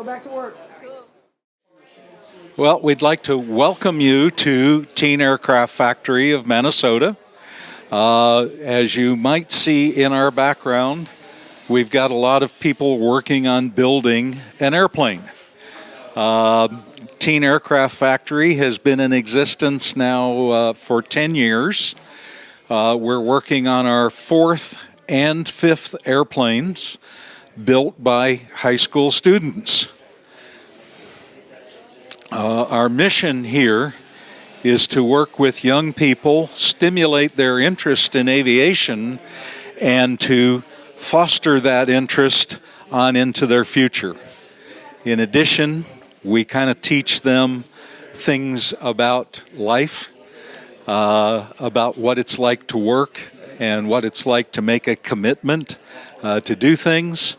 go back to work. Well, we'd like to welcome you to Teen Aircraft Factory of Minnesota. As you might see in our background, we've got a lot of people working on building an airplane. Teen Aircraft Factory has been in existence now for 10 years. We're working on our fourth and fifth airplanes built by high school students. Our mission here is to work with young people, stimulate their interest in aviation, and to foster that interest on into their future. In addition, we kind of teach them things about life, about what it's like to work and what it's like to make a commitment to do things.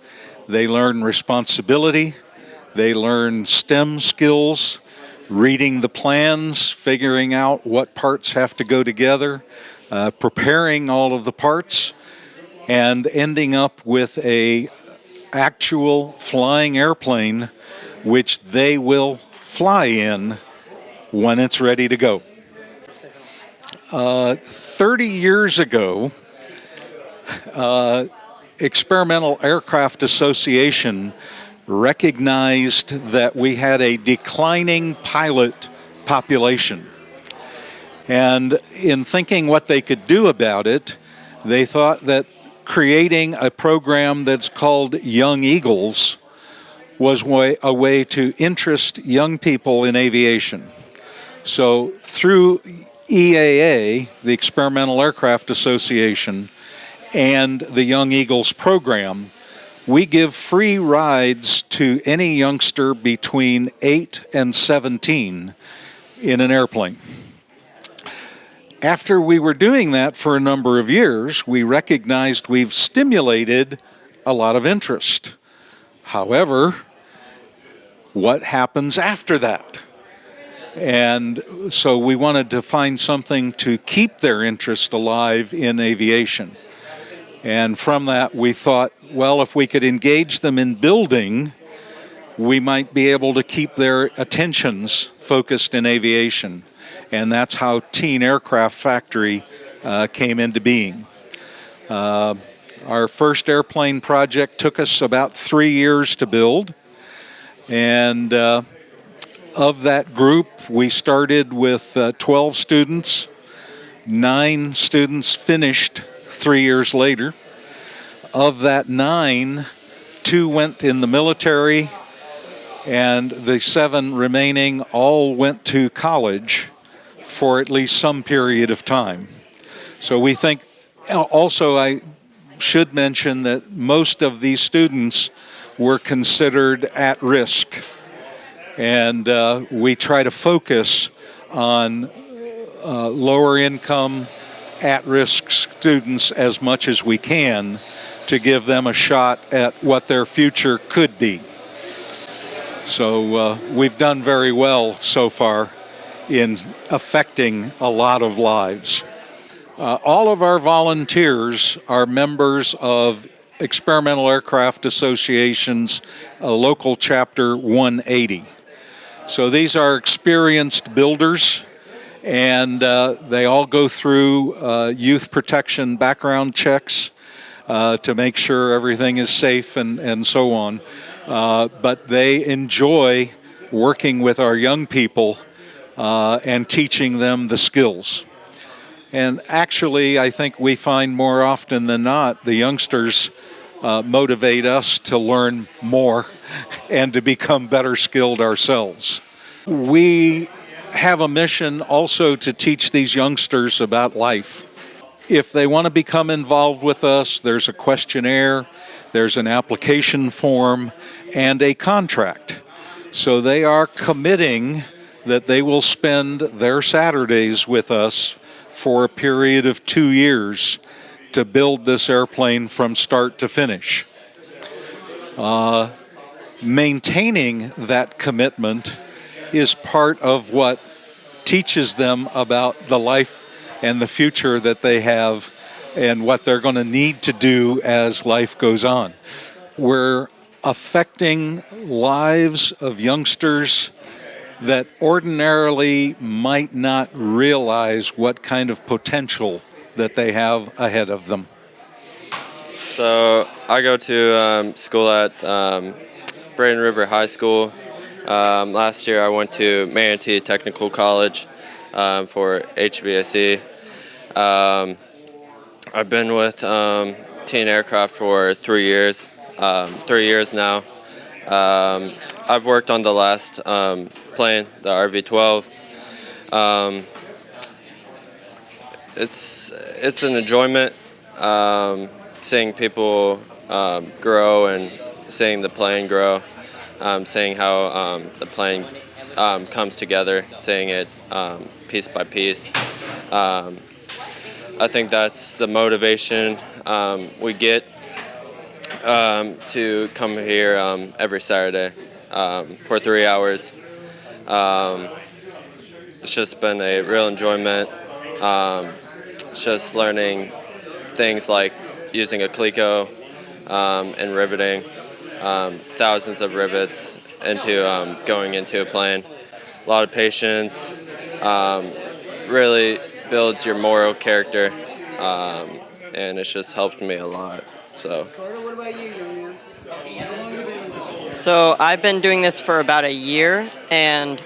They learn responsibility. They learn STEM skills, reading the plans, figuring out what parts have to go together, preparing all of the parts, and ending up with a actual flying airplane which they will fly in when it's ready to go. 30 years ago, Experimental Aircraft Association recognized that we had a declining pilot population. And in thinking what they could do about it, they thought that creating a program that's called Young Eagles was a way to interest young people in aviation. So through EAA, the Experimental Aircraft Association, and the Young Eagles program, we give free rides to any youngster between 8 and 17 in an airplane. After we were doing that for a number of years, we recognized we've stimulated a lot of interest. However, what happens after that? And so we wanted to find something to keep their interest alive in aviation. And from that, we thought, well, if we could engage them in building, we might be able to keep their attentions focused in aviation. And that's how Teen Aircraft Factory came into being. Our first airplane project took us about 3 years to build. And of that group, we started with 12 students. 9 students finished 3 years later. Of that 9, 2 went in the military, and the 7 remaining all went to college for at least some period of time. So we think, also I should mention that most of these students were considered at risk. And we try to focus on lower income, at-risk students as much as we can to give them a shot at what their future could be. So we've done very well so far in affecting a lot of lives. All of our volunteers are members of Experimental Aircraft Association's local chapter 180. So these are experienced builders, and they all go through youth protection background checks to make sure everything is safe and so on. But they enjoy working with our young people and teaching them the skills. And actually, I think we find more often than not, the youngsters motivate us to learn more and to become better skilled ourselves. We have a mission also to teach these youngsters about life. If they want to become involved with us, there's a questionnaire, there's an application form, and a contract. So they are committing that they will spend their Saturdays with us for a period of 2 years to build this airplane from start to finish. Maintaining that commitment is part of what teaches them about the life and the future that they have and what they're going to need to do as life goes on. We're affecting lives of youngsters that ordinarily might not realize what kind of potential that they have ahead of them? So I go to school at Braden River High School. Last year I went to Manatee Technical College for HVAC. I've been with Teen Aircraft for 3 years, 3 years now. I've worked on the last plane, the RV-12. It's an enjoyment seeing people grow and seeing the plane grow, seeing how the plane comes together, seeing it piece by piece. I think that's the motivation we get to come here every Saturday for 3 hours. It's just been a real enjoyment. It's just learning things like using a Cleco and riveting, thousands of rivets into going into a plane. A lot of patience, really builds your moral character, and it's just helped me a lot. So. Carter, what about you, young man? How long have you been involved? So I've been doing this for about a year, and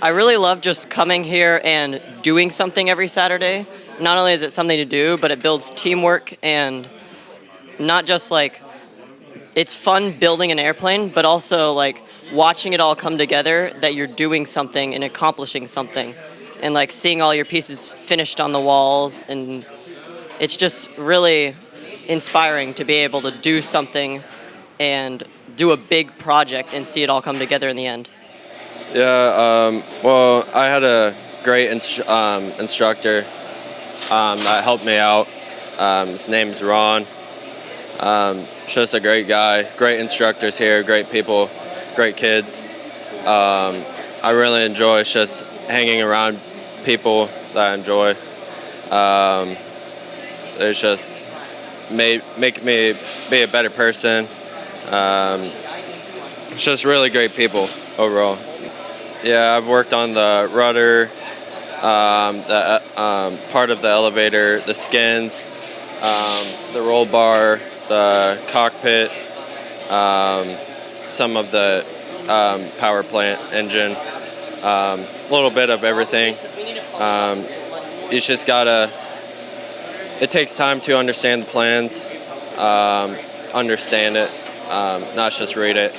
I really love just coming here and doing something every Saturday. Not only is it something to do, but it builds teamwork, and not just like it's fun building an airplane, but also like watching it all come together, that you're doing something and accomplishing something, and like seeing all your pieces finished on the walls, and it's just really inspiring to be able to do something and do a big project and see it all come together in the end. Yeah, well, I had a great instructor that helped me out. His name's Ron. Just a great guy, great instructors here, great people, great kids. I really enjoy just hanging around people that I enjoy. It's just make me be a better person. It's just really great people overall. Yeah, I've worked on the rudder, the part of the elevator, the skins, the roll bar, the cockpit, some of the power plant engine, a little bit of everything. You just gotta, it takes time to understand the plans, understand it, not just read it.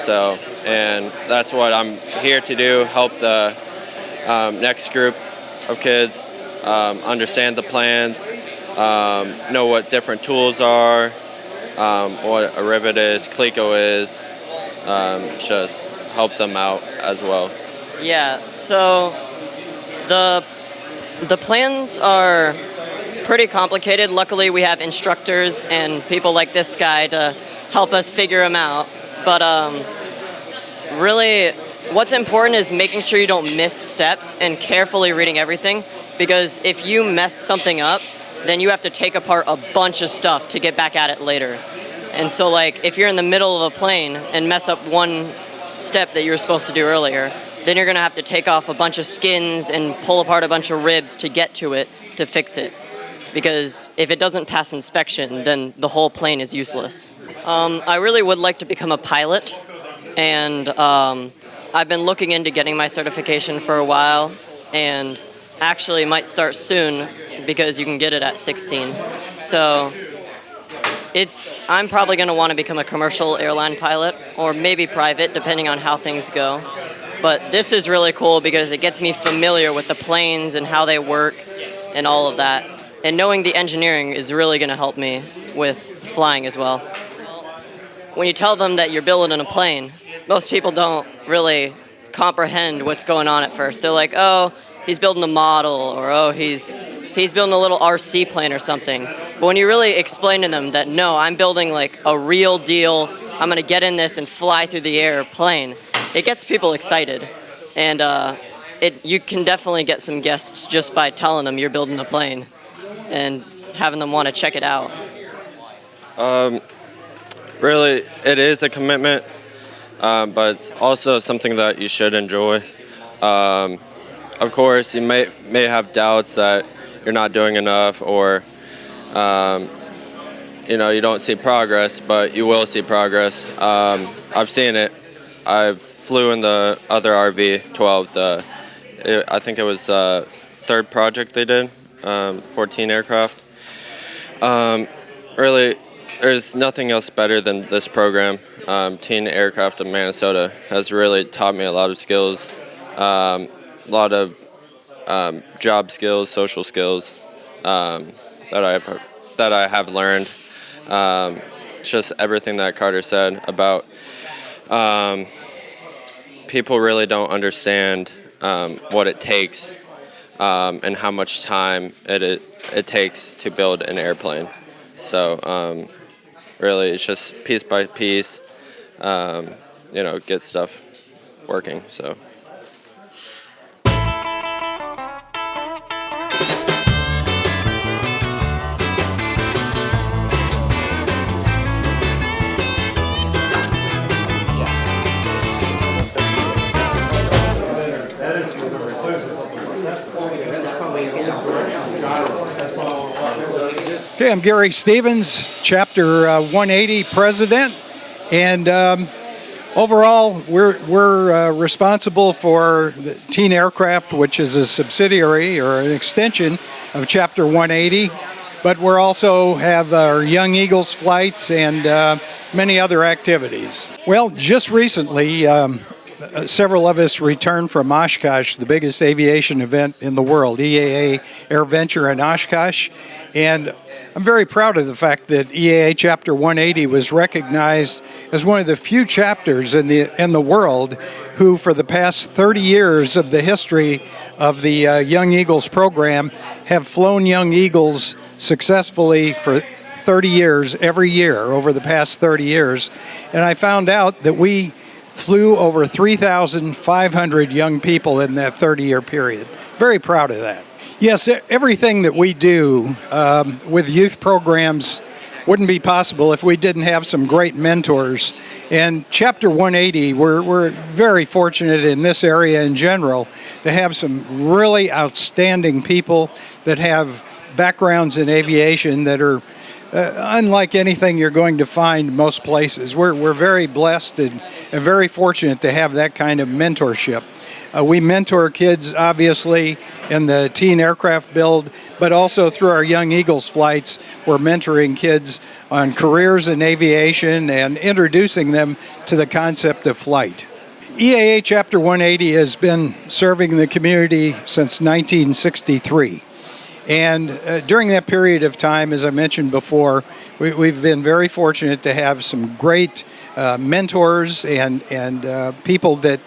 So, and that's what I'm here to do, help the next group of kids understand the plans, know what different tools are, what a rivet is, Cleco is, just help them out as well. Yeah, so the plans are pretty complicated. Luckily, we have instructors and people like this guy to help us figure them out. But really, what's important is making sure you don't miss steps and carefully reading everything, because if you mess something up, then you have to take apart a bunch of stuff to get back at it later. And so, like, if you're in the middle of a plane and mess up one step that you were supposed to do earlier, then you're going to have to take off a bunch of skins and pull apart a bunch of ribs to get to it to fix it. Because if it doesn't pass inspection, then the whole plane is useless. I really would like to become a pilot, and I've been looking into getting my certification for a while, and actually might start soon because you can get it at 16. So I'm probably going to want to become a commercial airline pilot, or maybe private, depending on how things go. But this is really cool because it gets me familiar with the planes and how they work and all of that. And knowing the engineering is really going to help me with flying as well. When you tell them that you're building a plane, most people don't really comprehend what's going on at first. They're like, oh, he's building a model, or oh, he's building a little RC plane or something. But when you really explain to them that, no, I'm building like a real deal, I'm going to get in this and fly through the air plane, it gets people excited. And you can definitely get some guests just by telling them you're building a plane and having them want to check it out. really, it is a commitment, but it's also something that you should enjoy. Of course, you may have doubts that you're not doing enough, or you don't see progress, but you will see progress. I've seen it. I flew in the other RV-12. I think it was third project they did, 14 aircraft. Really, there's nothing else better than this program. Teen Aircraft of Minnesota has really taught me a lot of skills, a lot of job skills, social skills that I have learned. Just everything that Carter said about people really don't understand what it takes and how much time it takes to build an airplane. So really, it's just piece by piece, get stuff working. So. Okay, I'm Gary Stevens, Chapter 180 President, and overall, we're responsible for the Teen Aircraft, which is a subsidiary or an extension of Chapter 180. But we also have our Young Eagles flights and many other activities. Well, just recently, several of us returned from Oshkosh, the biggest aviation event in the world, EAA AirVenture in Oshkosh, and I'm very proud of the fact that EAA Chapter 180 was recognized as one of the few chapters in the world who, for the past 30 years of the history of the Young Eagles program, have flown Young Eagles successfully for 30 years every year over the past 30 years. And I found out that we flew over 3,500 young people in that 30-year period. Very proud of that. Yes, everything that we do with youth programs wouldn't be possible if we didn't have some great mentors. And Chapter 180, we're very fortunate in this area in general to have some really outstanding people that have backgrounds in aviation that are unlike anything you're going to find most places. We're very blessed and very fortunate to have that kind of mentorship. We mentor kids, obviously, in the teen aircraft build, but also through our Young Eagles flights, we're mentoring kids on careers in aviation and introducing them to the concept of flight. EAA Chapter 180 has been serving the community since 1963. And during that period of time, as I mentioned before, we've been very fortunate to have some great mentors and people that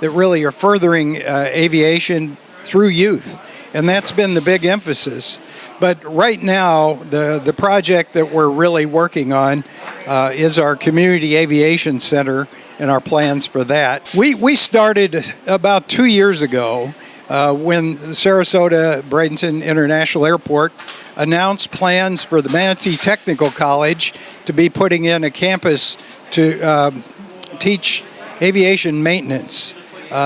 really are furthering aviation through youth. And that's been the big emphasis. But right now, the project that we're really working on is our Community Aviation Center and our plans for that. We started about 2 years ago when Sarasota Bradenton International Airport announced plans for the Manatee Technical College to be putting in a campus to teach aviation maintenance.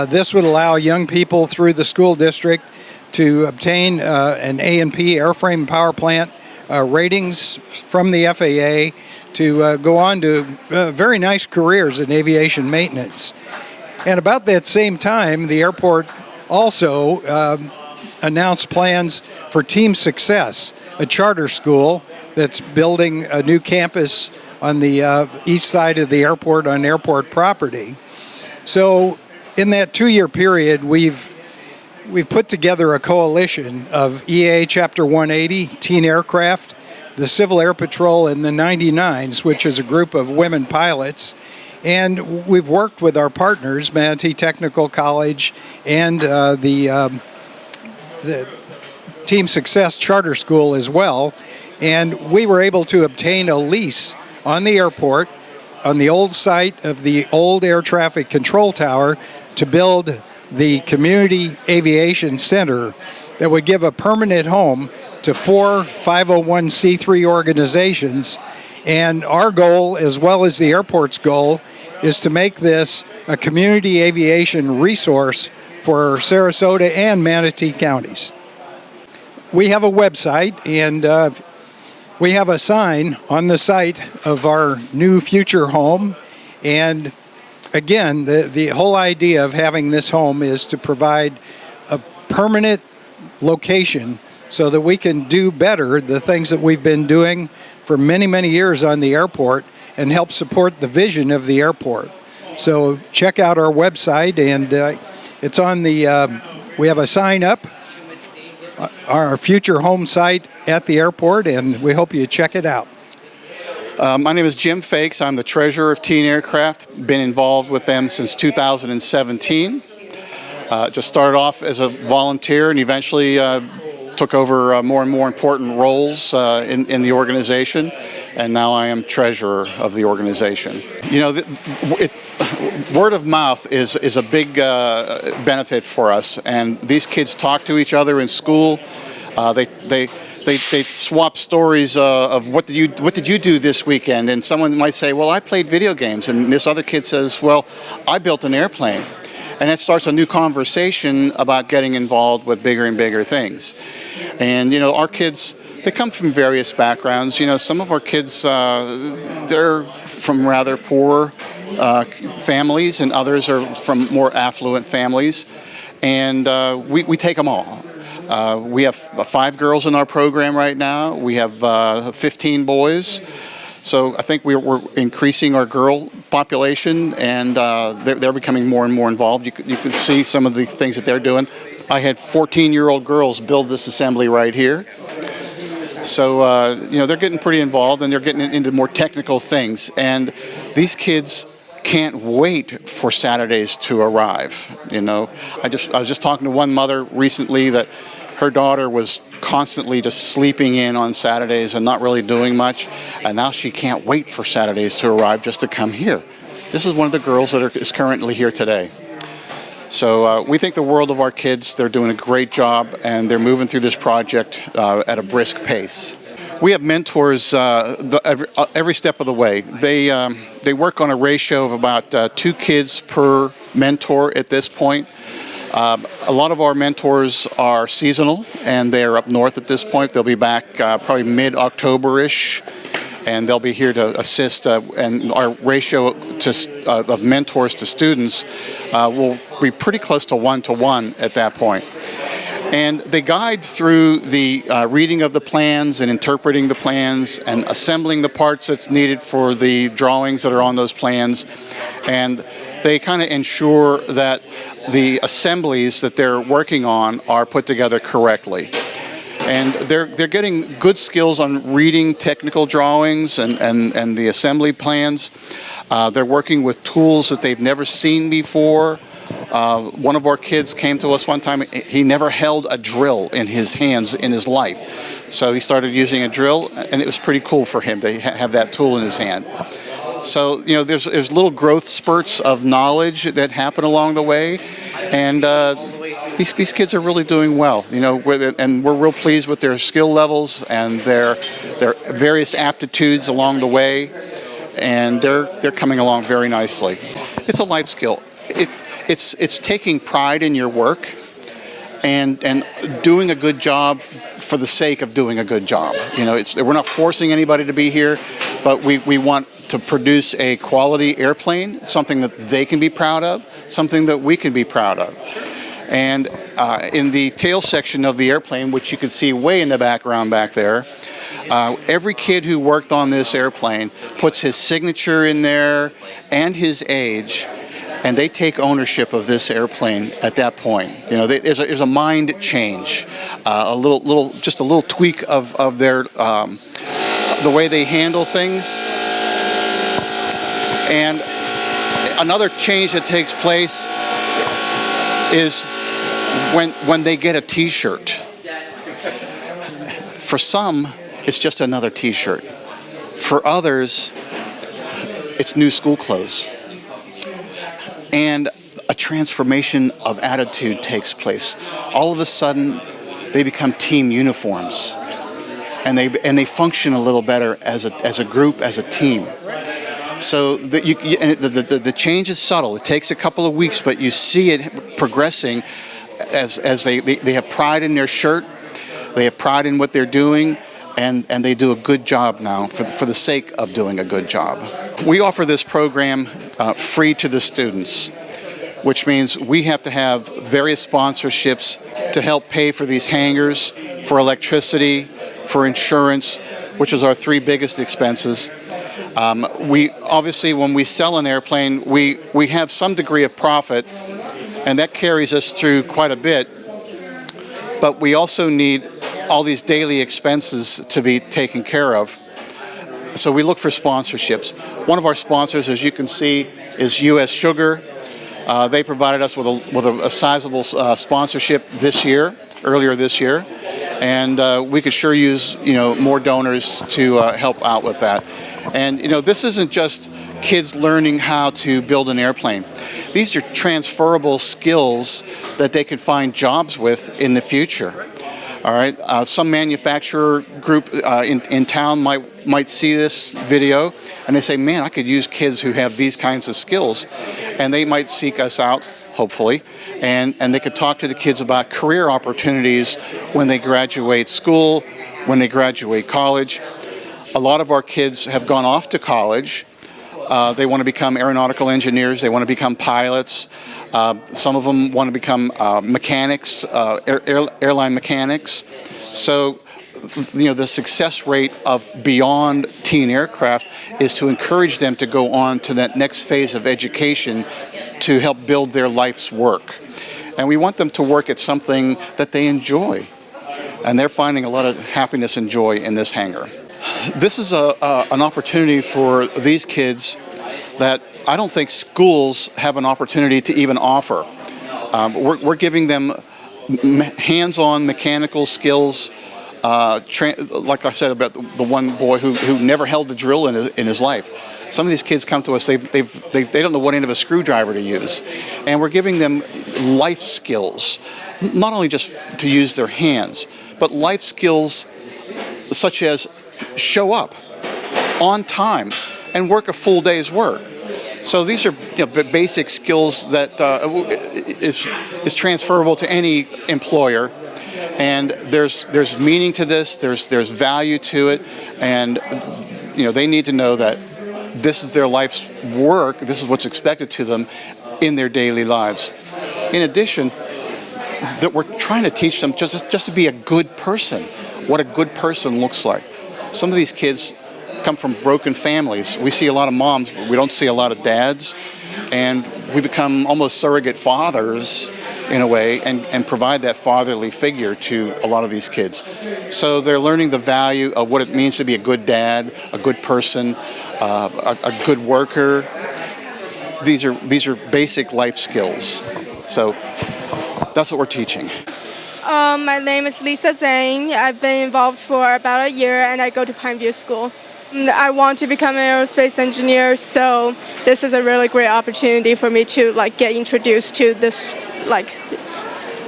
This would allow young people through the school district to obtain an A&P airframe power plant ratings from the FAA to go on to very nice careers in aviation maintenance. And about that same time, the airport also announced plans for Team Success, a charter school that's building a new campus on the east side of the airport on airport property. So in that 2-year period, we've put together a coalition of EAA Chapter 180, Teen Aircraft, the Civil Air Patrol, and the 99s, which is a group of women pilots. And we've worked with our partners, Manatee Technical College and the Team Success Charter School as well. And we were able to obtain a lease on the airport, on the old site of the old air traffic control tower, to build the Community Aviation Center that would give a permanent home to 4 501c3 organizations And our goal, as well as the airport's goal, is to make this a community aviation resource for Sarasota and Manatee counties. We have a website, and we have a sign on the site of our new future home. And again, the whole idea of having this home is to provide a permanent location so that we can do better the things that we've been doing for many, many years on the airport and help support the vision of the airport. So check out our website, and it's on the, we have a sign up, our future home site at the airport, and we hope you check it out. My name is Jim Fakes. I'm the treasurer of Teen Aircraft. Been involved with them since 2017. Just started off as a volunteer and eventually took over more and more important roles in the organization, and now I am treasurer of the organization. You know, word of mouth is a big benefit for us, and these kids talk to each other in school. They swap stories of what did you do this weekend, and someone might say, well, I played video games, and this other kid says, well, I built an airplane. And it starts a new conversation about getting involved with bigger and bigger things. And, you know, our kids, they come from various backgrounds. You know, some of our kids, they're from rather poor families, and others are from more affluent families. And we take them all. We have 5 girls in our program right now. We have 15 boys. So I think we're increasing our girl population, and they're becoming more and more involved. You can see some of the things that they're doing. I had 14-year-old girls build this assembly right here. So, you know, they're getting pretty involved, and they're getting into more technical things. And these kids can't wait for Saturdays to arrive. You know, I was just talking to one mother recently that her daughter was constantly just sleeping in on Saturdays and not really doing much, and now she can't wait for Saturdays to arrive just to come here. This is one of the girls that is currently here today. So we think the world of our kids. They're doing a great job, and they're moving through this project at a brisk pace. We have mentors every step of the way. They work on a ratio of about 2 kids per mentor at this point. A lot of our mentors are seasonal, and they're up north at this point. They'll be back probably mid-October-ish, and they'll be here to assist. And our ratio of mentors to students will be pretty close to 1-to-1 at that point. And they guide through the reading of the plans and interpreting the plans and assembling the parts that's needed for the drawings that are on those plans. And they kind of ensure that the assemblies that they're working on are put together correctly. And they're getting good skills on reading technical drawings and the assembly plans. They're working with tools that they've never seen before. One of our kids came to us one time. He never held a drill in his hands in his life. So he started using a drill, and it was pretty cool for him to have that tool in his hand. So, you know, there's little growth spurts of knowledge that happen along the way, and these kids are really doing well. You know, and we're real pleased with their skill levels and their various aptitudes along the way, and they're coming along very nicely. It's a life skill. It's taking pride in your work and doing a good job for the sake of doing a good job. You know, we're not forcing anybody to be here, but we want to produce a quality airplane, something that they can be proud of, something that we can be proud of. And in the tail section of the airplane, which you can see way in the background back there, every kid who worked on this airplane puts his signature in there and his age, and they take ownership of this airplane at that point. You know, there's a mind change, just a little tweak of their the way they handle things. And another change that takes place is when they get a T-shirt. For some, it's just another T-shirt. For others, it's new school clothes. And a transformation of attitude takes place. All of a sudden, they become team uniforms. and they function a little better as a group, as a team. So the change is subtle. It takes a couple of weeks, but you see it progressing as they have pride in their shirt, they have pride in what they're doing, and they do a good job now for the sake of doing a good job. We offer this program free to the students, which means we have to have various sponsorships to help pay for these hangars, for electricity, for insurance, which is our three biggest expenses. We obviously, when we sell an airplane, we have some degree of profit, and that carries us through quite a bit. But we also need all these daily expenses to be taken care of. So we look for sponsorships. One of our sponsors, as you can see, is U.S. Sugar. They provided us with a sizable sponsorship earlier this year, and we could sure use more donors to help out with that. And this isn't just kids learning how to build an airplane. These are transferable skills that they can find jobs with in the future. All right. Some manufacturer group in town might see this video and they say, "Man, I could use kids who have these kinds of skills," and they might seek us out, hopefully, and they could talk to the kids about career opportunities when they graduate school, when they graduate college. A lot of our kids have gone off to college. They want to become aeronautical engineers. They want to become pilots. Some of them want to become mechanics, airline mechanics. So, the success rate of Beyond Teen Aircraft is to encourage them to go on to that next phase of education to help build their life's work. And we want them to work at something that they enjoy. And they're finding a lot of happiness and joy in this hangar. This is an opportunity for these kids that I don't think schools have an opportunity to even offer. We're giving them hands-on mechanical skills. Like I said about the one boy who never held a drill in his life. Some of these kids come to us, they don't know what end of a screwdriver to use. And we're giving them life skills, not only just to use their hands, but life skills such as show up on time and work a full day's work. So these are basic skills that is transferable to any employer, and there's meaning to this. There's value to it, and they need to know that this is their life's work. This is what's expected to them in their daily lives. In addition, that we're trying to teach them just to be a good person, what a good person looks like. Some of these kids come from broken families. We see a lot of moms, but we don't see a lot of dads. And we become almost surrogate fathers in a way and provide that fatherly figure to a lot of these kids. So they're learning the value of what it means to be a good dad, a good person, a good worker. These are basic life skills. So that's what we're teaching. My name is Lisa Zhang. I've been involved for about a year, and I go to Pineview School. I want to become an aerospace engineer, so this is a really great opportunity for me to get introduced to this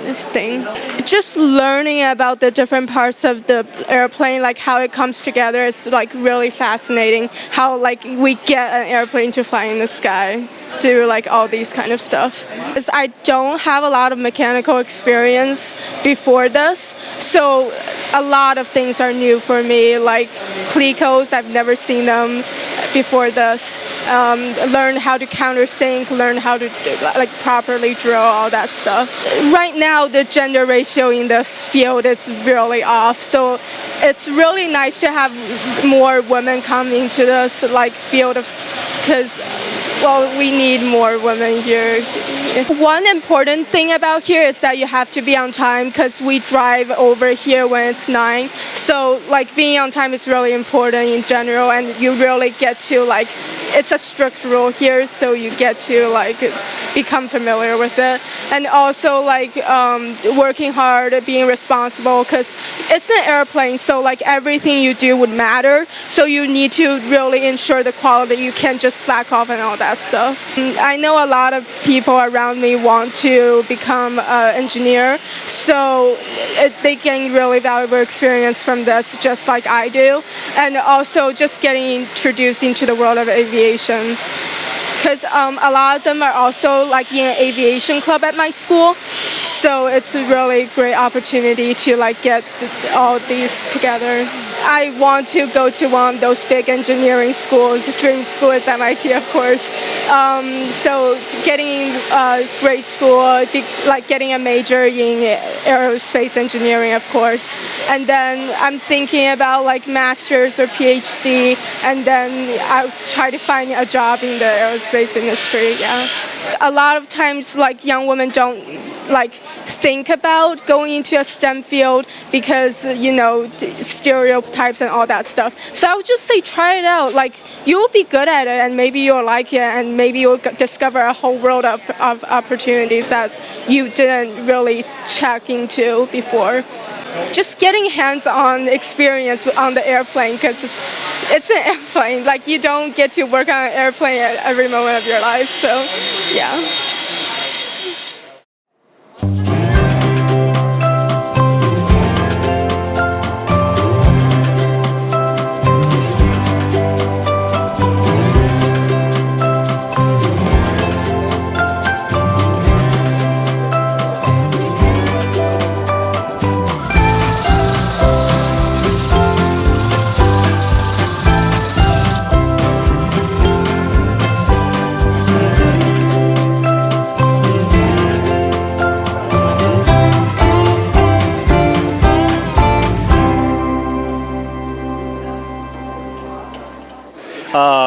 this thing. Just learning about the different parts of the airplane, how it comes together, is really fascinating. How we get an airplane to fly in the sky through all these kind of stuff. I don't have a lot of mechanical experience before this, so a lot of things are new for me, like clecos. I've never seen them before this. Learn how to countersink, learn how to properly drill, all that stuff. Right now, the gender ratio in this field is really off, so it's really nice to have more women come into this field because we need more women here. One important thing about here is that you have to be on time because we drive over here when it's 9. So being on time is really important in general, and you really get to it's a strict rule here, so you get to become familiar with it. And also working hard, being responsible, because it's an airplane, so everything you do would matter. So you need to really ensure the quality. You can't just just slack off and all that stuff. I know a lot of people around me want to become an engineer, so they gain really valuable experience from this, just like I do, and also just getting introduced into the world of aviation. Because a lot of them are also like in an aviation club at my school, so it's a really great opportunity to like get all these together. I want to go to one of those big engineering schools. Dream school is MIT, of course. So getting a great school, like getting a major in aerospace engineering, of course. And then I'm thinking about like master's or PhD, and then I'll try to find a job in the aerospace industry. Yeah. A lot of times, like young women don't like think about going into a STEM field because stereotypes and all that stuff. So I would just say try it out. Like you'll be good at it, and maybe you'll like it, and maybe you'll discover a whole world of opportunities that you didn't really check into before. Just getting hands-on experience on the airplane, because it's an airplane. Like you don't get to work on an airplane at every moment of your life. So yeah.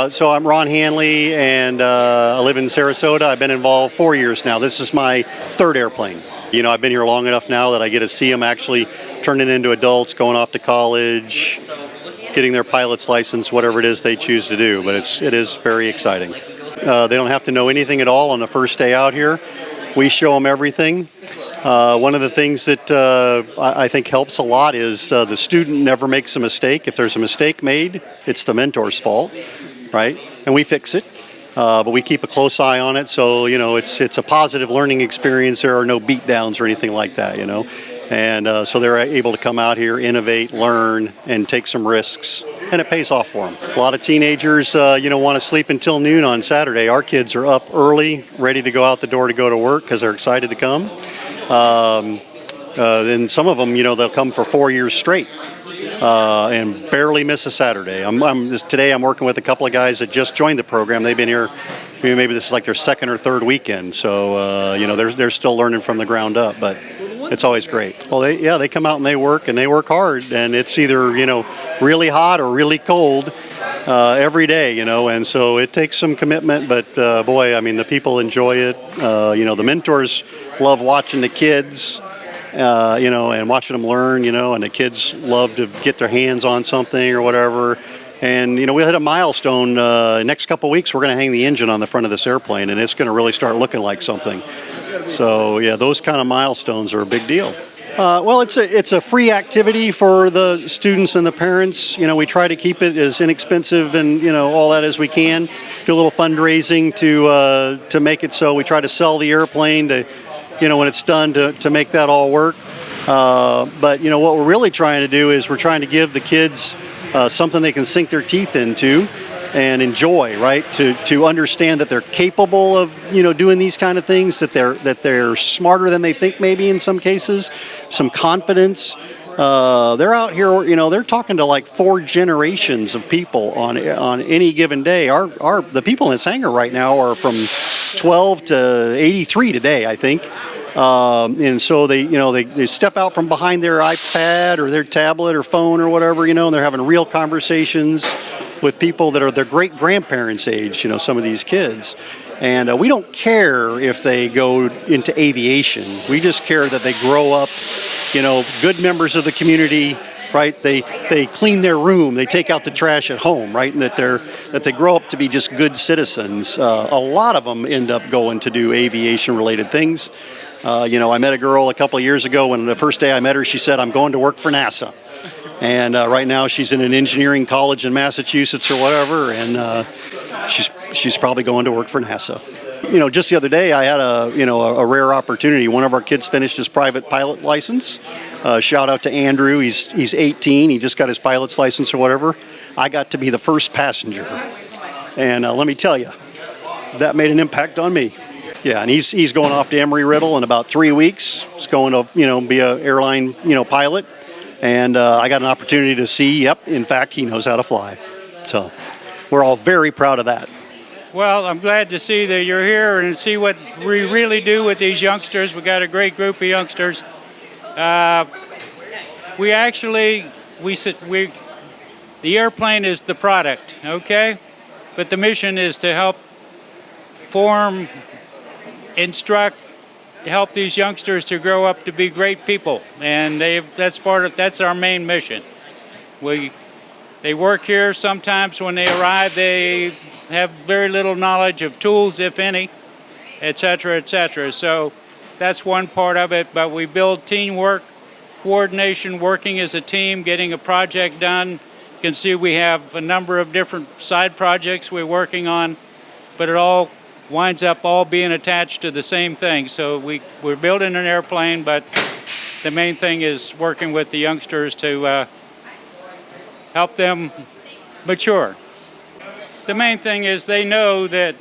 So I'm Ron Hanley, and I live in Sarasota. I've been involved 4 years now. This is my third airplane. I've been here long enough now that I get to see them actually turning into adults, going off to college, getting their pilot's license, whatever it is they choose to do. But it is very exciting. They don't have to know anything at all on the first day out here. We show them everything. One of the things that I think helps a lot is the student never makes a mistake. If there's a mistake made, it's the mentor's fault, right? And we fix it, but we keep a close eye on it. So it's a positive learning experience. There are no beat downs or anything like that. And so they're able to come out here, innovate, learn, and take some risks, and it pays off for them. A lot of teenagers, want to sleep until noon on Saturday. Our kids are up early, ready to go out the door to go to work because they're excited to come. And some of them, they'll come for 4 years straight and barely miss a Saturday. Today I'm working with a couple of guys that just joined the program. They've been here, maybe this is like their second or third weekend. So, they're still learning from the ground up, but it's always great. Well, they come out and they work hard, and it's either, really hot or really cold every day, and so it takes some commitment, but boy, the people enjoy it. The mentors love watching the kids, and watching them learn, and the kids love to get their hands on something or whatever. And, we hit a milestone. Next couple of weeks, we're going to hang the engine on the front of this airplane, and it's going to really start looking like something. So, yeah, those kind of milestones are a big deal. Well, it's a free activity for the students and the parents. We try to keep it as inexpensive and all that as we can. Do a little fundraising to make it so. We try to sell the airplane to, when it's done to make that all work. But what we're really trying to do is we're trying to give the kids something they can sink their teeth into and enjoy, right? To understand that they're capable of doing these kind of things, that they're smarter than they think maybe in some cases, some confidence. They're out here, they're talking to like 4 generations of people on any given day. The people in this hangar right now are from 12 to 83 today, I think. And so they step out from behind their iPad or their tablet or phone or whatever, and they're having real conversations with people that are their great-grandparents' age, some of these kids. And we don't care if they go into aviation. We just care that they grow up, good members of the community, right? They clean their room, they take out the trash at home, right? And that they grow up to be just good citizens. A lot of them end up going to do aviation-related things. I met a girl a couple of years ago. When the first day I met her, she said, "I'm going to work for NASA." And right now she's in an engineering college in Massachusetts or whatever. And she's probably going to work for NASA. Just the other day, I had a rare opportunity. One of our kids finished his private pilot license. Shout out to Andrew. He's 18. He just got his pilot's license or whatever. I got to be the first passenger, and let me tell you, that made an impact on me. Yeah, and he's going off to Embry-Riddle in about 3 weeks. He's going to be a airline pilot, and I got an opportunity to see. Yep, in fact, he knows how to fly. So we're all very proud of that. Well, I'm glad to see that you're here and see what we really do with these youngsters. We got a great group of youngsters. The airplane is the product, okay? But the mission is to help form, instruct, to help these youngsters to grow up to be great people, and that's our main mission. They work here. Sometimes when they arrive, they have very little knowledge of tools, if any, et cetera, et cetera. So that's one part of it, but we build teamwork, coordination, working as a team, getting a project done. You can see we have a number of different side projects we're working on, but it all winds up all being attached to the same thing. So we're building an airplane, but the main thing is working with the youngsters to help them mature. The main thing is they know that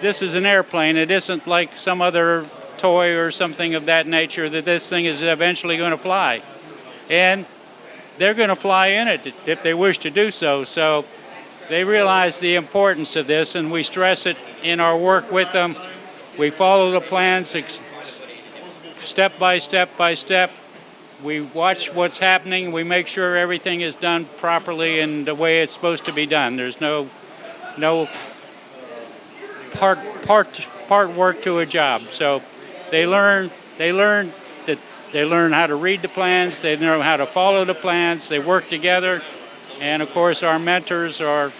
this is an airplane. It isn't like some other toy or something of that nature, that this thing is eventually going to fly. And they're going to fly in it if they wish to do so. So they realize the importance of this, and we stress it in our work with them. We follow the plans step by step by step. We watch what's happening. We make sure everything is done properly and the way it's supposed to be done. There's no part work to a job. So they learn how to read the plans. They know how to follow the plans. They work together, and of course our mentors are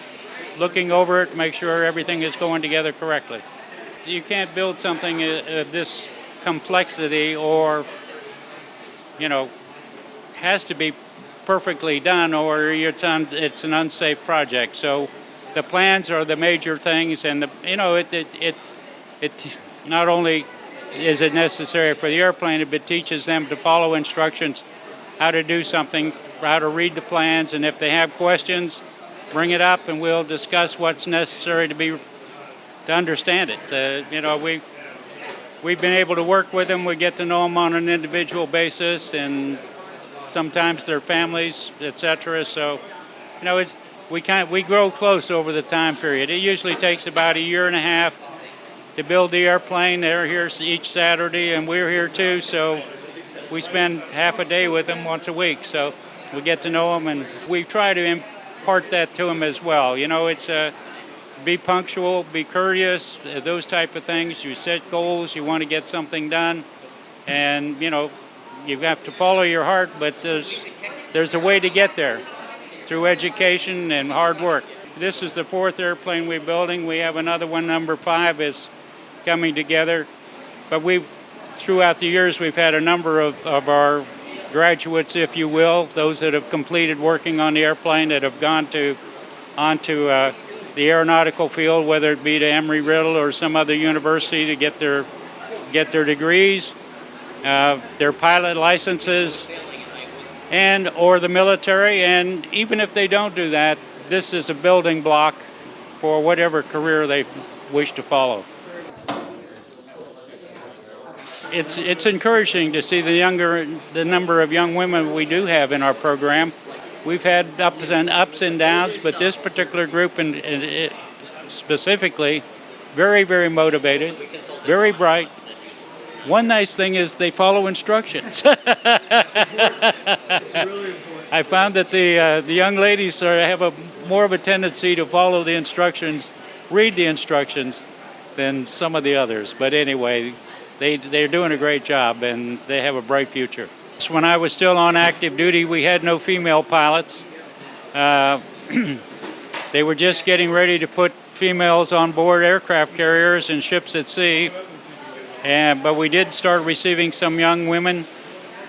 looking over it, make sure everything is going together correctly. You can't build something of this complexity, or has to be perfectly done, or it's an unsafe project. So the plans are the major things, and it not only is it necessary for the airplane, but teaches them to follow instructions, how to do something, how to read the plans, and if they have questions, bring it up, and we'll discuss what's necessary to understand it. We've been able to work with them. We get to know them on an individual basis, and sometimes their families, etc. So, we grow close over the time period. It usually takes about a year and a half to build the airplane. They're here each Saturday, and we're here too. So we spend half a day with them once a week. So we get to know them, and we try to impart that to them as well. It's be punctual, be courteous, those type of things. You set goals, you want to get something done, and you have to follow your heart, but there's a way to get there through education and hard work. This is the fourth airplane we're building. We have another one, number 5, is coming together. But throughout the years, we've had a number of our graduates, if you will, those that have completed working on the airplane, that have gone onto the aeronautical field, whether it be to Embry-Riddle or some other university, to get their degrees, their pilot licenses, or the military. And even if they don't do that, this is a building block for whatever career they wish to follow. It's encouraging to see the number of young women we do have in our program. We've had ups and downs, but this particular group, and specifically, very, very motivated, very bright. One nice thing is they follow instructions. I found that the young ladies have more of a tendency to follow the instructions, read the instructions, than some of the others. But anyway, they're doing a great job, and they have a bright future. When I was still on active duty, we had no female pilots. They were just getting ready to put females on board aircraft carriers and ships at sea. But we did start receiving some young women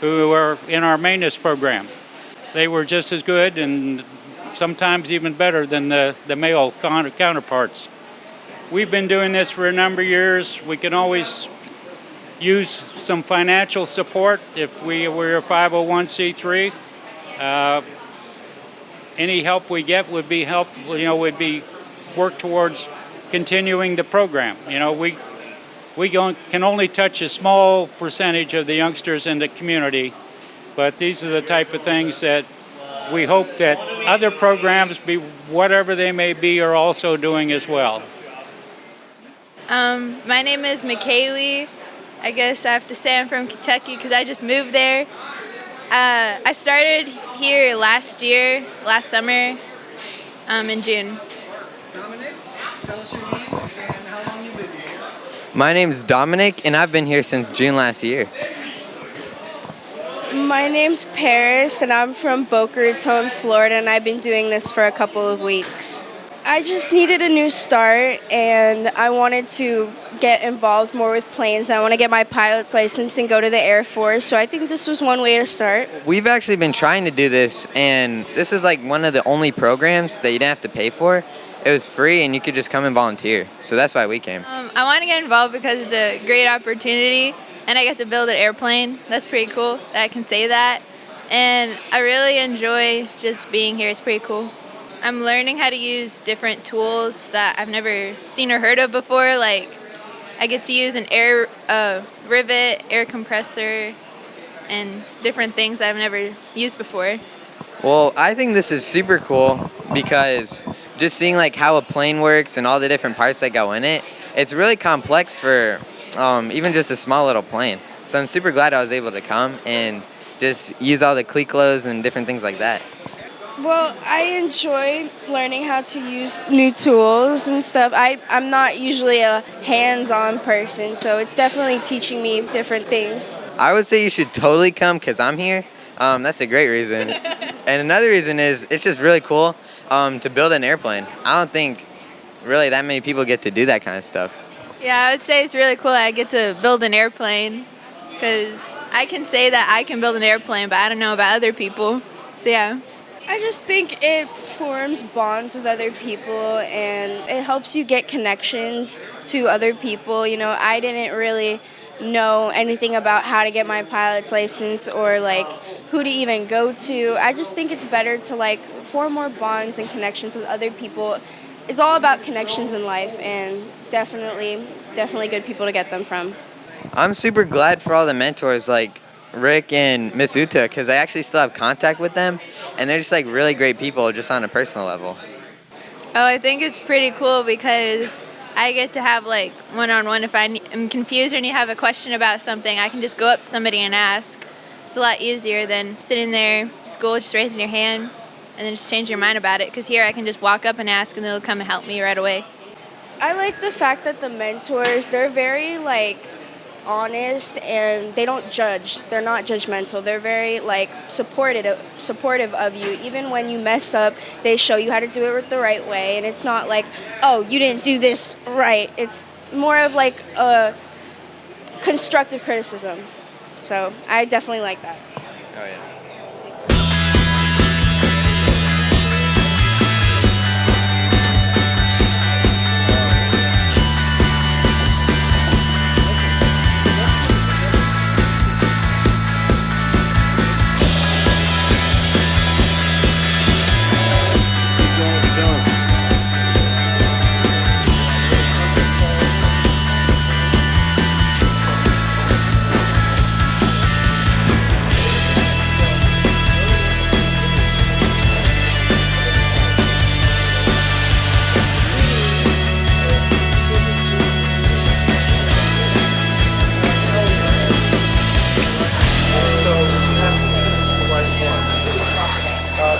who were in our maintenance program. They were just as good and sometimes even better than the male counterparts. We've been doing this for a number of years. We can always use some financial support if we're a 501c3. Any help we get would be helpful, would be work towards continuing the program. We can only touch a small percentage of the youngsters in the community, but these are the type of things that we hope that other programs, be whatever they may be, are also doing as well. My name is McKaylee. I guess I have to say I'm from Kentucky because I just moved there. I started here last summer, in June. Dominic, tell us your name and how long you've been here. My name's Dominic, and I've been here since June last year. My name's Paris, and I'm from Boca Raton, Florida, and I've been doing this for a couple of weeks. I just needed a new start, and I wanted to get involved more with planes. I want to get my pilot's license and go to the Air Force, so I think this was one way to start. We've actually been trying to do this, and this is like one of the only programs that you didn't have to pay for. It was free, and you could just come and volunteer. So that's why we came. I want to get involved because it's a great opportunity, and I get to build an airplane. That's pretty cool that I can say that. And I really enjoy just being here. It's pretty cool. I'm learning how to use different tools that I've never seen or heard of before. Like, I get to use an air rivet, air compressor, and different things I've never used before. Well, I think this is super cool because just seeing like how a plane works and all the different parts that go in it, it's really complex for even just a small little plane. So I'm super glad I was able to come and just use all the clicos and different things like that. Well, I enjoy learning how to use new tools and stuff. I'm not usually a hands-on person, so it's definitely teaching me different things. I would say you should totally come because I'm here. That's a great reason. And another reason is it's just really cool to build an airplane. I don't think really that many people get to do that kind of stuff. Yeah, I would say it's really cool that I get to build an airplane because I can say that I can build an airplane, but I don't know about other people. So yeah. I just think it forms bonds with other people and it helps you get connections to other people. I didn't really know anything about how to get my pilot's license or like who to even go to. I just think it's better to like form more bonds and connections with other people. It's all about connections in life and definitely good people to get them from. I'm super glad for all the mentors like Rick and Miss Uta because I actually still have contact with them and they're just like really great people just on a personal level. Oh, I think it's pretty cool because I get to have like one-on-one. If I'm confused or you have a question about something, I can just go up to somebody and ask. It's a lot easier than sitting there, school, just raising your hand and then just change your mind about it because here I can just walk up and ask and they'll come and help me right away. I like the fact that the mentors, they're very like honest and they don't judge. They're not judgmental. They're very like supportive of you. Even when you mess up, they show you how to do it the right way and it's not like, oh, you didn't do this right. It's more of like a constructive criticism. So I definitely like that. Oh yeah.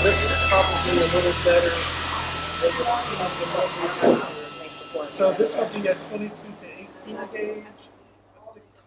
This is probably a little better than the so this will be a 22 to 18 gauge, a 16.